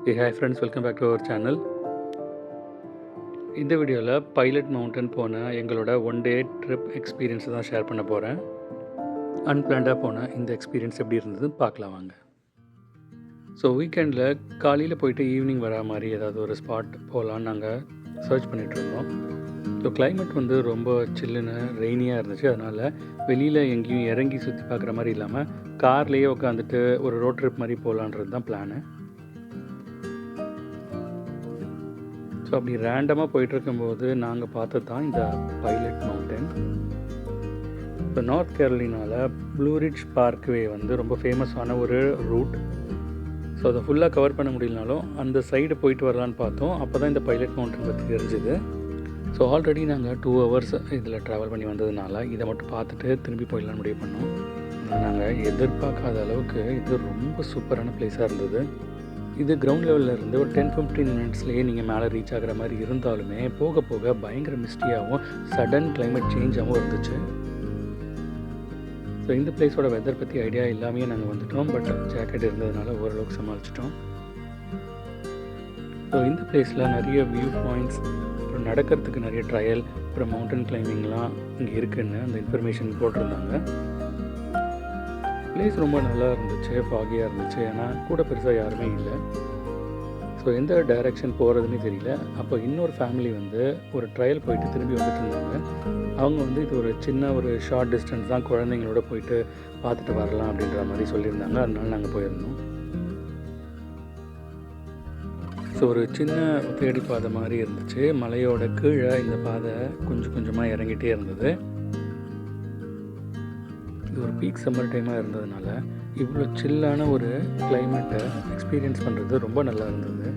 Hey, hi friends, welcome back to our channel. இந்த வீடியோவில் pilot mountain போன எங்களோட ஒன் டே ட்ரிப் எக்ஸ்பீரியன்ஸை தான் ஷேர் பண்ண போகிறேன். அன்பிளான்டாக போன இந்த எக்ஸ்பீரியன்ஸ் எப்படி இருந்ததுன்னு பார்க்கலாம் வாங்க. ஸோ வீக்கெண்டில் காலையில் போயிட்டு ஈவினிங் வரா மாதிரி ஏதாவது ஒரு ஸ்பாட் போகலான்னு நாங்கள் சர்ச் பண்ணிகிட்டு இருந்தோம். ஸோ கிளைமேட் வந்து ரொம்ப சில்லுன்னு ரெய்னியாக இருந்துச்சு. அதனால் வெளியில் எங்கேயும் இறங்கி சுற்றி பார்க்குற மாதிரி இல்லாமல் கார்லேயே உட்காந்துட்டு ஒரு ரோட் ட்ரிப் மாதிரி போகலான்றது தான் பிளானு. ஸோ அப்படி ரேண்டமாக போயிட்டுருக்கும்போது நாங்கள் பார்த்தது தான் இந்த பைலட் மவுண்டன். இப்போ நார்த் கேரளினாவில் ப்ளூ ரிட்ஜ் பார்க்வே வந்து ரொம்ப ஃபேமஸான ஒரு ரூட். ஸோ அதை ஃபுல்லாக கவர் பண்ண முடியலனாலும் அந்த சைடு போயிட்டு வரலான்னு பார்த்தோம். அப்போ தான் இந்த பைலட் மவுண்டன் பற்றி தெரிஞ்சுது. ஸோ ஆல்ரெடி நாங்கள் 2 hours இதில் ட்ராவல் பண்ணி வந்ததுனால இதை மட்டும் பார்த்துட்டு திரும்பி போயிடலான்னு முடிவு பண்ணோம். நாங்கள் எதிர்பார்க்காத அளவுக்கு இது ரொம்ப சூப்பரான பிளேஸாக இருந்தது. இது கிரவுண்ட் லெவலில் இருந்து ஒரு 10-15 மினிட்ஸ்லேயே நீங்கள் மேலே ரீச் ஆகிற மாதிரி இருந்தாலுமே போக போக பயங்கர மிஸ்டியாகவும் சடன் கிளைமேட் சேஞ்சாகவும் இருந்துச்சு. ஸோ இந்த பிளேஸோட வெதர் பற்றி ஐடியா இல்லாமையே நாங்கள் வந்துட்டோம். பட் ஜாக்கெட் இருந்ததுனால ஓரளவுக்கு சமாளிச்சிட்டோம். ஸோ இந்த பிளேஸில் நிறைய வியூ பாயிண்ட்ஸ், அப்புறம் நடக்கிறதுக்கு நிறைய ட்ரையல், அப்புறம் மவுண்டன் கிளைம்பிங்லாம் இங்கே இருக்குதுன்னு அந்த இன்ஃபர்மேஷன் போட்டிருந்தாங்க. பிளேஸ் ரொம்ப நல்லா இருந்துச்சு, ஃபாகியாக இருந்துச்சு. ஏன்னா கூட பெருசாக யாருமே இல்லை. ஸோ எந்த டைரெக்ஷன் போகிறதுனே தெரியல. அப்போ இன்னொரு ஃபேமிலி வந்து ஒரு ட்ரையல் போயிட்டு திரும்பி வந்துட்டு இருந்தாங்க. அவங்க வந்து இது ஒரு சின்ன ஒரு ஷார்ட் டிஸ்டன்ஸ் தான், குழந்தைங்களோட போயிட்டு பார்த்துட்டு வரலாம் அப்படின்ற மாதிரி சொல்லியிருந்தாங்க. அதனால நாங்கள் போயிருந்தோம். ஸோ ஒரு சின்ன தேடி பாதை மாதிரி இருந்துச்சு. மலையோட கீழே இந்த பாதை கொஞ்சம் கொஞ்சமாக இறங்கிட்டே இருந்தது. இது ஒரு பீக் சம்மர் டைமாக இருந்ததுனால இவ்வளோ சில்லான ஒரு கிளைமேட்டை எக்ஸ்பீரியன்ஸ் பண்ணுறது ரொம்ப நல்லா இருந்தது.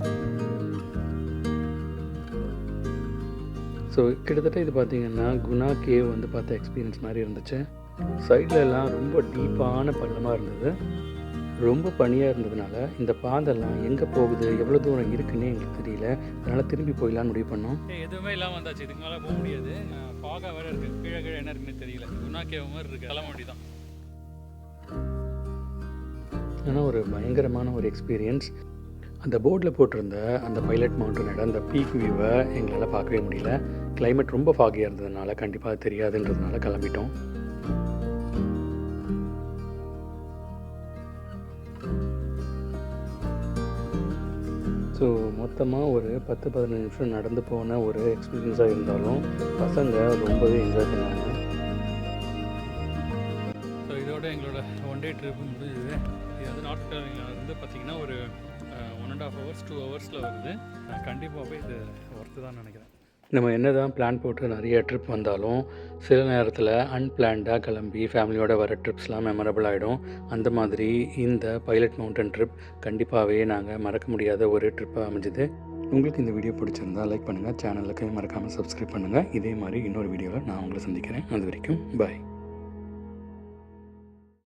ஸோ கிட்டத்தட்ட இது பார்த்திங்கன்னா குணா கேவ் வந்து பார்த்த எக்ஸ்பீரியன்ஸ் மாதிரி இருந்துச்சு. சைடில் எல்லாம் ரொம்ப டீப்பான பள்ளமாக இருந்தது. ரொம்ப பனியாக இருந்ததுனால இந்த பாதெல்லாம் எங்கே போகுது, எவ்வளோ தூரம் இருக்குன்னே எங்களுக்கு தெரியல. அதனால் திரும்பி போயிடலான்னு முடிவு பண்ணோம். எதுவுமே இல்லாமல் வந்தாச்சு. இதுக்கு மேலே போக முடியாது. ஃபாகாக வேறு இருக்குது. கீழே கீழே என்ன இருக்குன்னு தெரியல. குணா கேவ் மாதிரி இருக்குது. கிளம்ப வேண்டி தான். ஆனால் ஒரு பயங்கரமான ஒரு எக்ஸ்பீரியன்ஸ். அந்த போர்டில் போட்டிருந்த அந்த பைலட் மவுண்டனோட அந்த பீக் வியூவை எங்களால் பார்க்கவே முடியல. கிளைமேட் ரொம்ப ஃபாகியாக இருந்ததுனால கண்டிப்பாக தெரியாதுன்றதுனால கிளம்பிட்டோம். ஸோ மொத்தமாக ஒரு 10-15 நிமிஷம் நடந்து போன ஒரு எக்ஸ்பீரியன்ஸாக இருந்தாலும் பசங்க ரொம்பவே என்ஜாய் பண்ணாங்க. ஸோ இதோட எங்களோட ஒன் டே ட்ரிப் முடிஞ்சுது. இது வந்து நார்த் கேரளாவிலேருந்து பார்த்திங்கன்னா ஒரு 1.5 hours 2 hours வருது. கண்டிப்பாகவே இது ஒர்த்து தான் நினைக்கிறேன். நம்ம என்ன தான் பிளான் போட்டு நிறைய ட்ரிப் வந்தாலும் சில நேரத்தில் அன்பிளான்டாக கிளம்பி ஃபேமிலியோட வர ட்ரிப்ஸ்லாம் மெமரபிள் ஆகிடும். அந்த மாதிரி இந்த பைலட் மவுண்டன் ட்ரிப் கண்டிப்பாகவே நாங்கள் மறக்க முடியாத ஒரு ட்ரிப்பாக அமைஞ்சுது. உங்களுக்கு இந்த வீடியோ பிடிச்சிருந்தால் லைக் பண்ணுங்கள், சேனலுக்கு மறக்காமல் சப்ஸ்கிரைப் பண்ணுங்கள். இதே மாதிரி இன்னொரு வீடியோவில் நான் உங்களை சந்திக்கிறேன். அது வரைக்கும் பாய்.